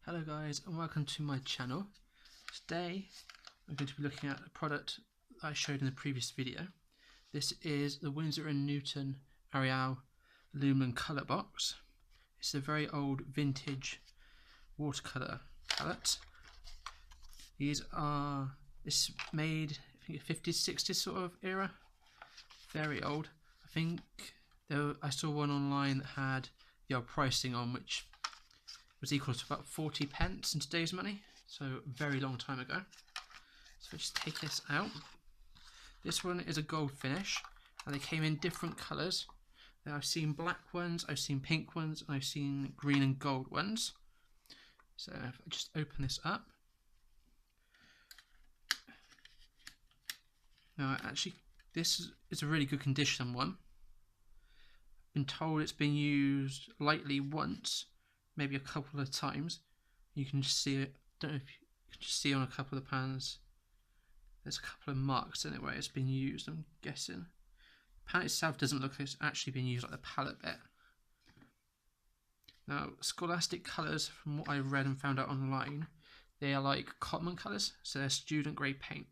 Hello guys and welcome to my channel. Today I'm going to be looking at a product I showed in the previous video. This is the Winsor & Newton Ariel Aluminum Colour Box. It's a very old vintage watercolour palette. This is made, I think, 50s, 60s sort of era. Very old. I think I saw one online that had the old pricing on, which was equal to about 40 pence in today's money, so a very long time ago. So just take this out. This one is a gold finish, and they came in different colours. Now I've seen black ones, I've seen pink ones, and I've seen green and gold ones. So if I just open this up. Now actually this is a really good condition one. I've been told it's been used lightly once, maybe a couple of times. You can just see it. Don't know if you can just see on a couple of the pans. There's a couple of marks in it where it's been used, I'm guessing. The pan itself doesn't look like it's actually been used, like the palette bit. Now, scholastic colours, from what I read and found out online, they are like cotman colours, so they're student grade paint.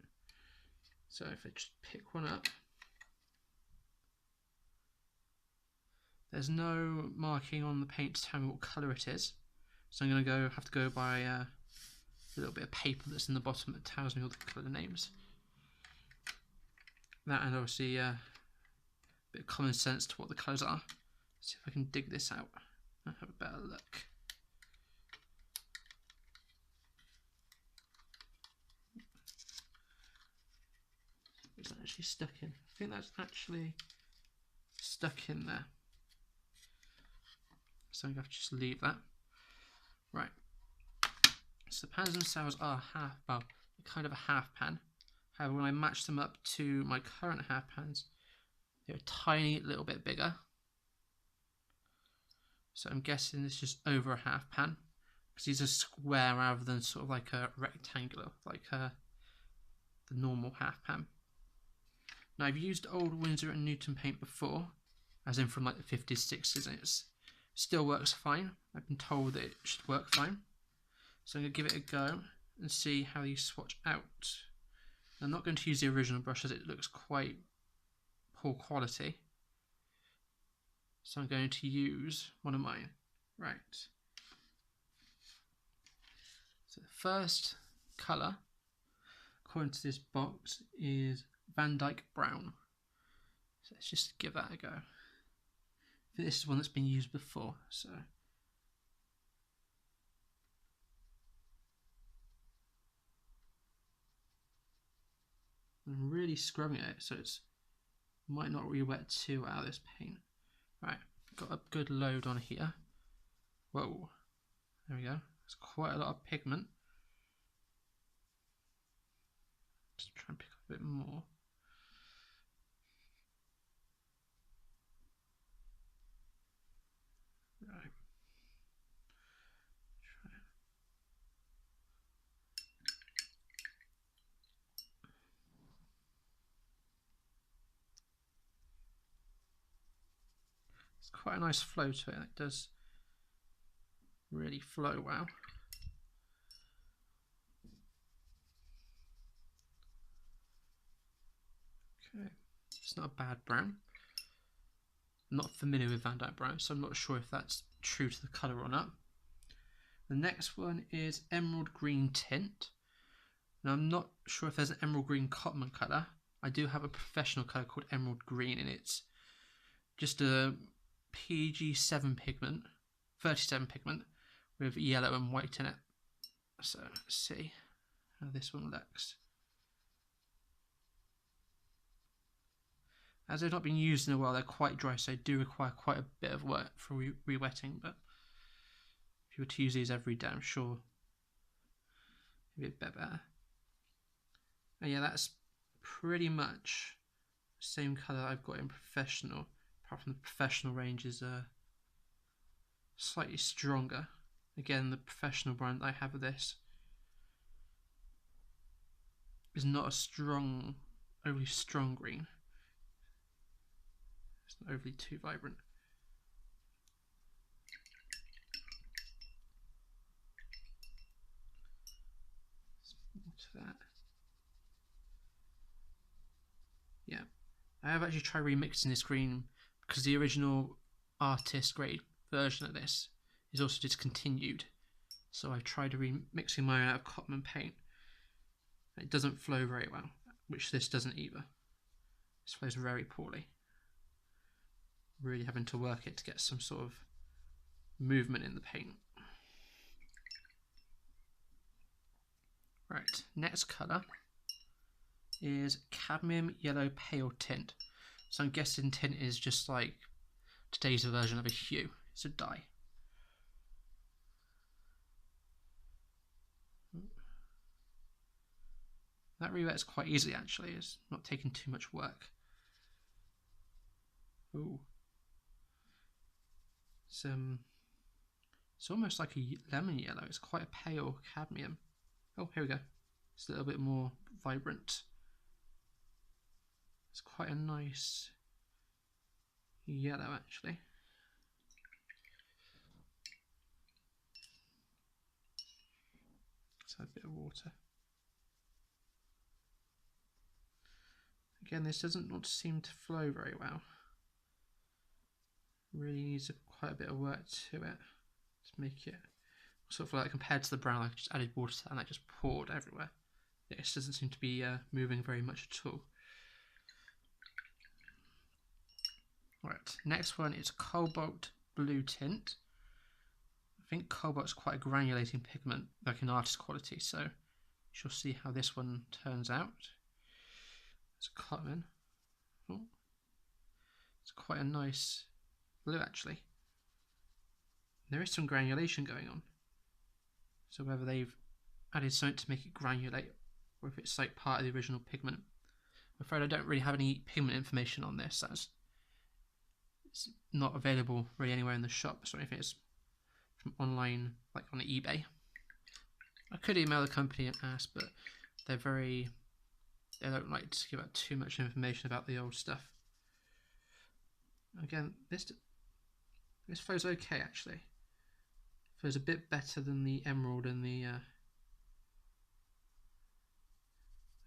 So if I just pick one up, there's no marking on the paint to tell me what colour it is, so I'm going to have to go by a little bit of paper that's in the bottom that tells me all the colour names. That, and obviously a bit of common sense to what the colours are. Let's see if I can dig this out and have a better look. Is that actually stuck in? I think that's actually stuck in there. So I'm going to have to just leave that. Right. So the pans themselves are kind of a half pan. However, when I match them up to my current half pans, they're a tiny little bit bigger. So I'm guessing it's just over a half pan, because these are square rather than sort of like a rectangular, like the normal half pan. Now I've used old Winsor & Newton paint before, as in from like the 50s, 60s, and it still works fine. I've been told that it should work fine. So I'm going to give it a go and see how these swatch out. I'm not going to use the original brush as it looks quite poor quality. So I'm going to use one of mine. Right. So the first colour, according to this box, is Van Dyke Brown. So let's just give that a go. This is one that's been used before, so I'm really scrubbing it, so it might not re-wet too out of this paint. Right, got a good load on here. Whoa, there we go. There's quite a lot of pigment. Just try and pick up a bit more. Right. It's quite a nice flow to it. It does really flow well. Okay, it's not a bad brown. I'm not familiar with Van Dyke Brown, so I'm not sure if that's true to the colour or not. The next one is Emerald Green Tint. Now I'm not sure if there's an Emerald Green cotman colour. I do have a professional colour called Emerald Green, and it's just a PG7 pigment, 37 pigment, with yellow and white in it. So let's see how this one looks. As they've not been used in a while, they're quite dry, so they do require quite a bit of work for re-wetting, but if you were to use these every day, I'm sure it'd be a bit better. And yeah, that's pretty much the same colour I've got in professional, apart from the professional range is slightly stronger. Again, the professional brand I have of this is not a strong, overly strong green. It's not overly too vibrant. that. Yeah, I have actually tried remixing this green because the original artist grade version of this is also discontinued. So I've tried remixing mine out of cotman paint. It doesn't flow very well, which this doesn't either. This flows very poorly. Really having to work it to get some sort of movement in the paint. Right, next colour is Cadmium Yellow Pale Tint. So I'm guessing tint is just like today's version of a hue. It's a dye. That re-wets quite easily actually. It's not taking too much work. Ooh. It's almost like a lemon yellow. It's quite a pale cadmium. Oh, here we go. It's a little bit more vibrant. It's quite a nice yellow actually. Let's add a bit of water. Again, this doesn't want to seem to flow very well. Really needs quite a bit of work to it to make it sort of like, compared to the brown, I just added water to that and that just poured everywhere. This doesn't seem to be moving very much at all. Right, next one is Cobalt Blue Tint. I think Cobalt's quite a granulating pigment, like in artist quality, so you shall see how this one turns out. It's a cotman. Oh, it's quite a nice blue actually. There is some granulation going on. So whether they've added something to make it granulate or if it's like part of the original pigment. I'm afraid I don't really have any pigment information on this, as it's not available really anywhere in the shop, so I think it's from online, like on eBay. I could email the company and ask, but they don't like to give out too much information about the old stuff. Again, this flows okay actually. Flows a bit better than the emerald and the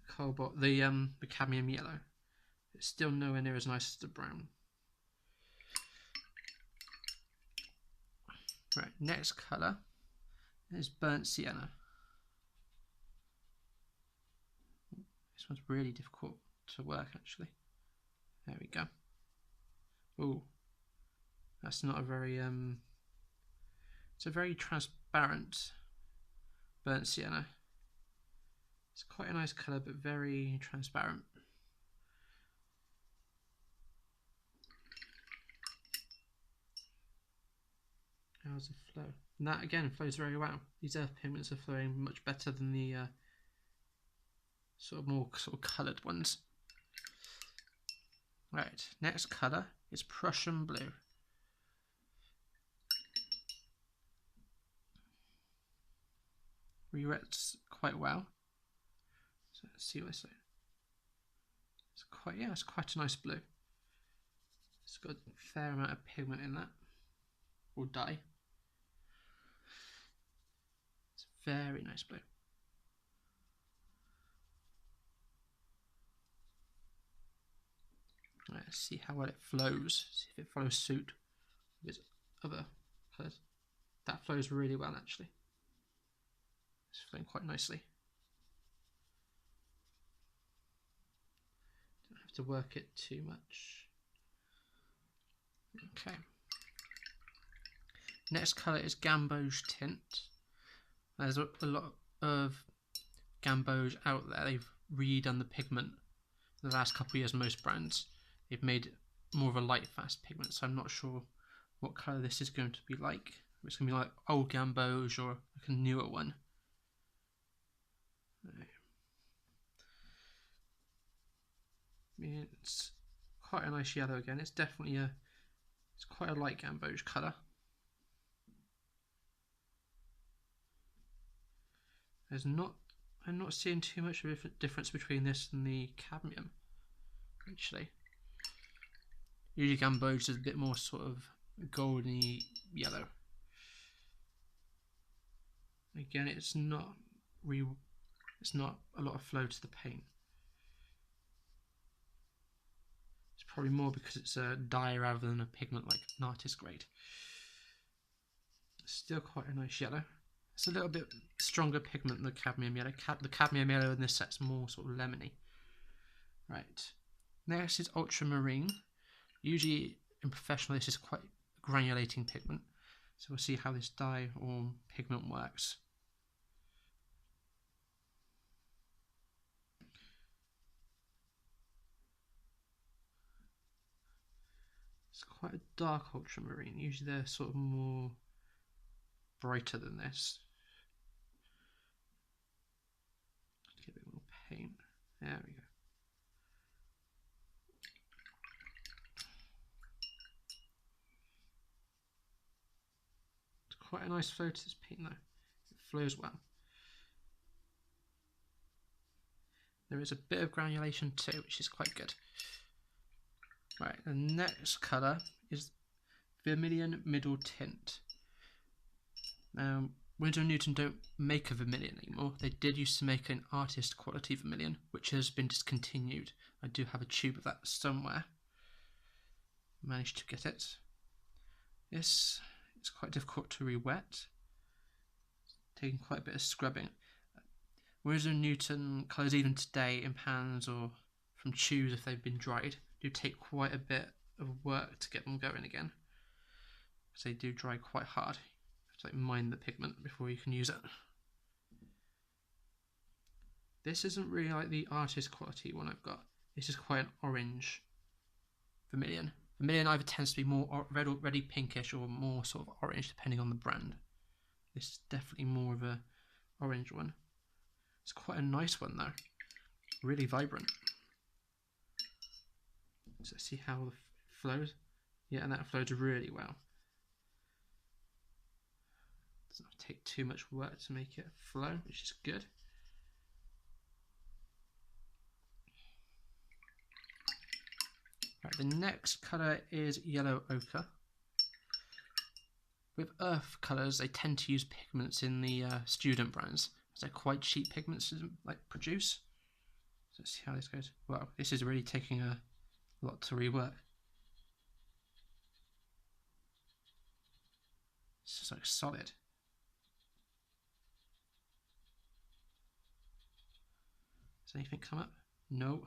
cobalt, the cadmium yellow. It's still nowhere near as nice as the brown. Right, next colour is burnt sienna. This one's really difficult to work actually. There we go. Ooh, that's not a very it's a very transparent burnt sienna. It's quite a nice colour but very transparent. How's the flow? And that again flows very well. These earth pigments are flowing much better than the more coloured ones. Right, next colour is Prussian Blue. Re-wets quite well. So let's see what I say. It's quite a nice blue. It's got a fair amount of pigment in that, or dye. It's a very nice blue. Right, let's see how well it flows. See if it follows suit with its other colours. That flows really well actually. It's flowing quite nicely. Don't have to work it too much. Okay. Next colour is Gamboge Tint. There's a lot of Gamboge out there. They've redone the pigment in the last couple of years. Most brands, they've made more of a light fast pigment, so I'm not sure what colour this is going to be like. It's going to be like old Gamboge or like a newer one. It's quite a nice yellow again. It's definitely it's quite a light Gamboge colour. I'm not seeing too much of a difference between this and the cadmium actually. Usually Gamboge is a bit more sort of golden-y yellow. Again, it's not It's not a lot of flow to the paint. It's probably more because it's a dye rather than a pigment like an artist grade. Still quite a nice yellow. It's a little bit stronger pigment than the cadmium yellow. The cadmium yellow in this set's more sort of lemony. Right. Next is ultramarine. Usually in professional this is quite a granulating pigment. So we'll see how this dye or pigment works. It's quite a dark ultramarine. Usually they're sort of more brighter than this. Get a bit more paint. There we go. It's quite a nice flow to this paint though. It flows well. There is a bit of granulation too, which is quite good. Right, the next colour is Vermilion Middle Tint. Now, Winsor & Newton don't make a vermilion anymore. They did used to make an artist quality vermilion, which has been discontinued. I do have a tube of that somewhere. Managed to get it. This is quite difficult to re-wet. Taking quite a bit of scrubbing. Winsor & Newton colours even today in pans or from tubes if they've been dried do take quite a bit of work to get them going again. Because they do dry quite hard. You have to mine the pigment before you can use it. This isn't really like the artist quality one I've got. This is quite an orange vermilion. Vermilion either tends to be more reddy pinkish or more sort of orange depending on the brand. This is definitely more of a orange one. It's quite a nice one though. Really vibrant. So let's see how it flows. Yeah, and that flows really well. Doesn't take too much work to make it flow, which is good. Right, the next colour is yellow ochre. With earth colours, they tend to use pigments in the student brands. They're quite cheap pigments to produce. So let's see how this goes. Wow, this is really taking a lot to rework. It's just like solid. Does anything come up? No.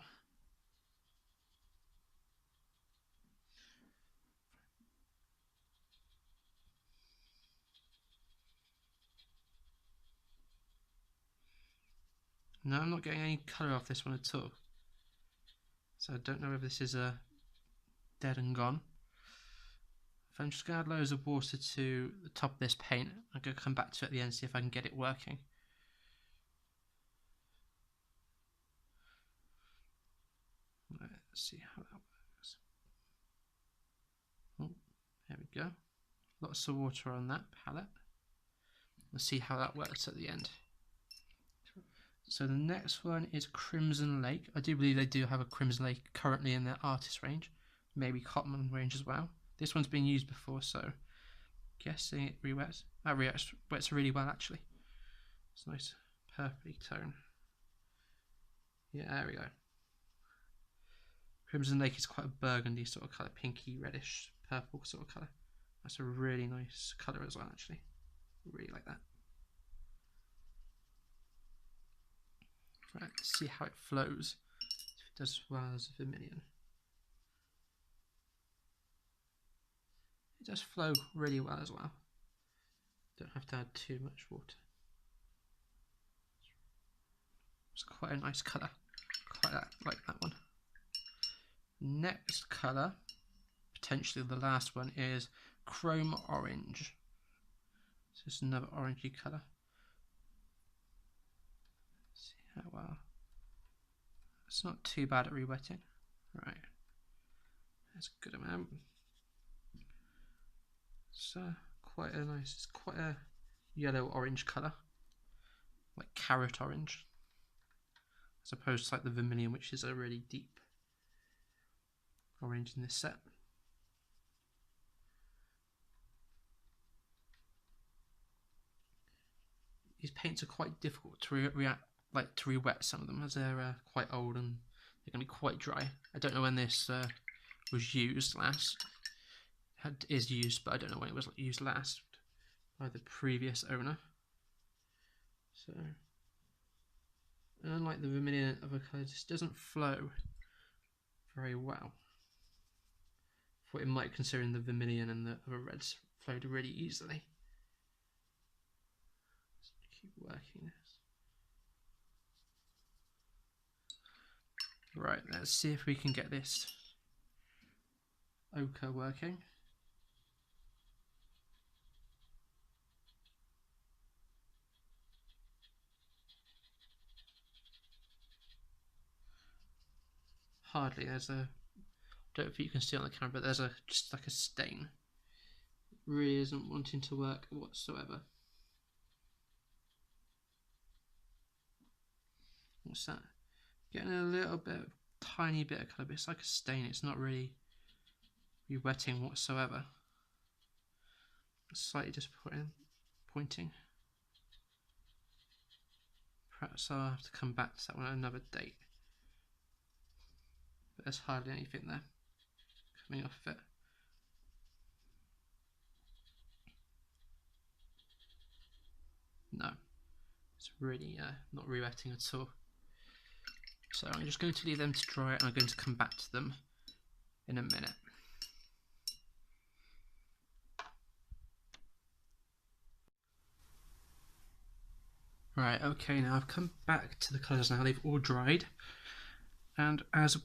No, I'm not getting any colour off this one at all. So I don't know if this is dead and gone. If I'm just going to add loads of water to the top of this paint, I'm going to come back to it at the end and see if I can get it working. Let's see how that works. Oh, there we go. Lots of water on that palette. Let's see how that works at the end. So the next one is Crimson Lake. I do believe they do have a Crimson Lake currently in their artist range. Maybe cotman range as well. This one's been used before, so guessing it re-wets. That wets really well actually. It's a nice purpley tone. Yeah, there we go. Crimson Lake is quite a burgundy sort of colour, pinky, reddish, purple sort of colour. That's a really nice colour as well actually. Really like that. Right, let's see how it flows. If it does as well as a vermilion. It does flow really well as well. Don't have to add too much water. It's quite a nice colour. Quite like that one. Next colour, potentially the last one, is Chrome Orange. So it's another orangey colour. See how well. It's not too bad at re-wetting. Right. That's a good amount. It's quite a nice, it's quite a yellow orange colour. Like carrot orange. As opposed to like the vermilion, which is a really deep orange in this set. These paints are quite difficult to like to re-wet some of them as they're quite old and they're going to be quite dry. I don't know when this was used last. It is used, but I don't know when it was used last by the previous owner. So, unlike the vermilion of other colours, this doesn't flow very well. Thought it might, considering the vermilion and the other reds flowed really easily. Let's keep working this. Right, let's see if we can get this ochre working. Hardly. There's a, don't know if you can see on the camera, but there's just like a stain. It really isn't wanting to work whatsoever. What's that? Getting a little bit, tiny bit of colour, but it's like a stain. It's not really re-wetting whatsoever. Slightly just pointing. Perhaps I'll have to come back to that one at another date. But there's hardly anything there coming off of it. No, it's really not re-wetting at all. So I'm just going to leave them to dry and I'm going to come back to them in a minute. Right, okay, now I've come back to the colours now. They've all dried. And as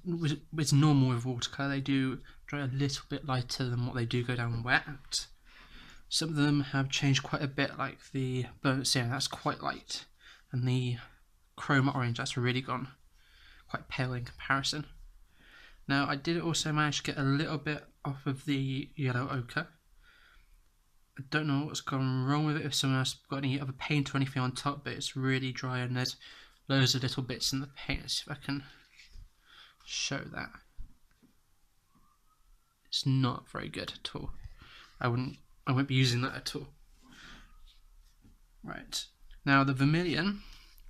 is normal with watercolour, they do dry a little bit lighter than what they do go down wet. Some of them have changed quite a bit, like the burnt Sienna, that's quite light. And the chrome orange, that's really gone quite pale in comparison. Now I did also manage to get a little bit off of the yellow ochre. I don't know what's gone wrong with it, if someone else got any other paint or anything on top, but it's really dry and there's loads of little bits in the paint. Let's see if I can show that. It's not very good at all. I won't be using that at all. Right, now the vermilion,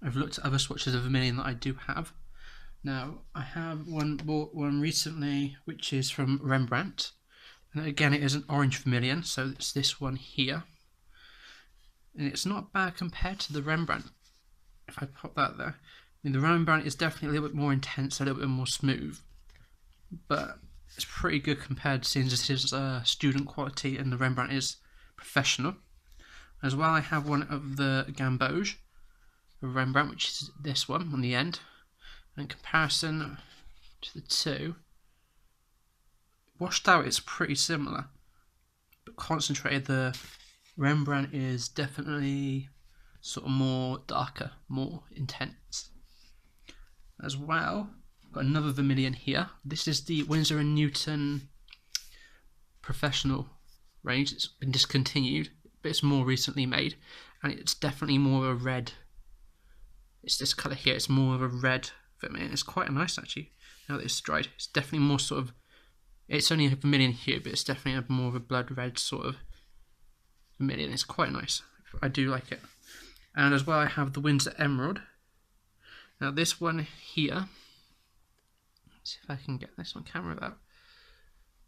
I've looked at other swatches of vermilion that I do have. Now I have bought one recently which is from Rembrandt, and again it is an orange vermilion, so it's this one here, and it's not bad compared to the Rembrandt. If I pop that there, I mean the Rembrandt is definitely a little bit more intense, a little bit more smooth, but it's pretty good compared, since this is student quality and the Rembrandt is professional. As well, I have one of the Gamboge of Rembrandt, which is this one on the end. And in comparison to the two, washed out it's pretty similar, but concentrated, the Rembrandt is definitely sort of more darker, more intense. As well, I've got another vermilion here. This is the Winsor & Newton Professional range. It's been discontinued, but it's more recently made, and it's definitely more of a red. It's this colour here, it's more of a red vermilion. It's quite nice actually, now that it's dried. It's definitely more sort of, it's only a vermilion here, but it's definitely more of a blood red sort of vermilion. It's quite nice, I do like it. And as well I have the Winsor Emerald. Now this one here, let's see if I can get this on camera without.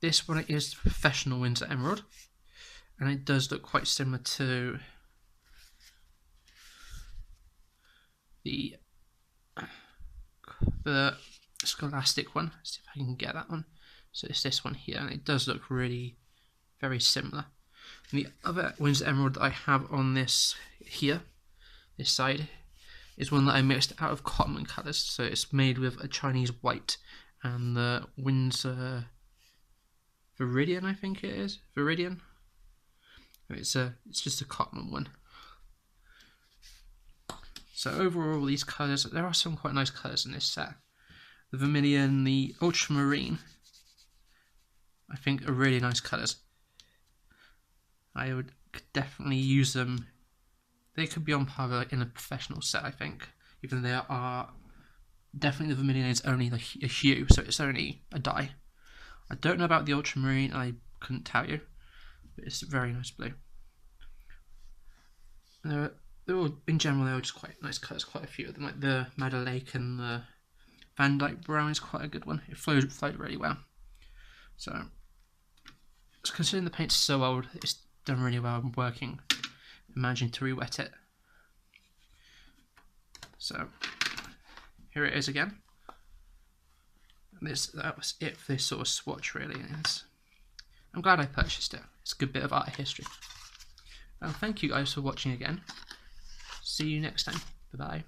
This one is the professional Winsor Emerald, and it does look quite similar to the scholastic one. Let's see if I can get that one. So it's this one here, and it does look really very similar. And the other Winsor Emerald that I have on this here, this side, is one that I mixed out of cotman colours. So it's made with a Chinese white and the Winsor Viridian, I think it is. Viridian. It's just a cotman one. So overall, these colours, there are some quite nice colours in this set. The vermilion, the ultramarine, I think are really nice colours. I would definitely use them. They could be on par in a professional set, I think. Even though they are, definitely the vermilion is only a hue, so it's only a dye. I don't know about the ultramarine, I couldn't tell you, but it's a very nice blue. The they're all, in general, they're all just quite nice colours. Quite a few of them, like the Madder Lake and the Van Dyke Brown is quite a good one. It flowed really well. So considering the paint's so old, it's done really well in working. Managing to re-wet it. So here it is again. And that was it for this sort of swatch, really. I'm glad I purchased it. It's a good bit of art history. Well, thank you guys for watching again. See you next time. Bye bye.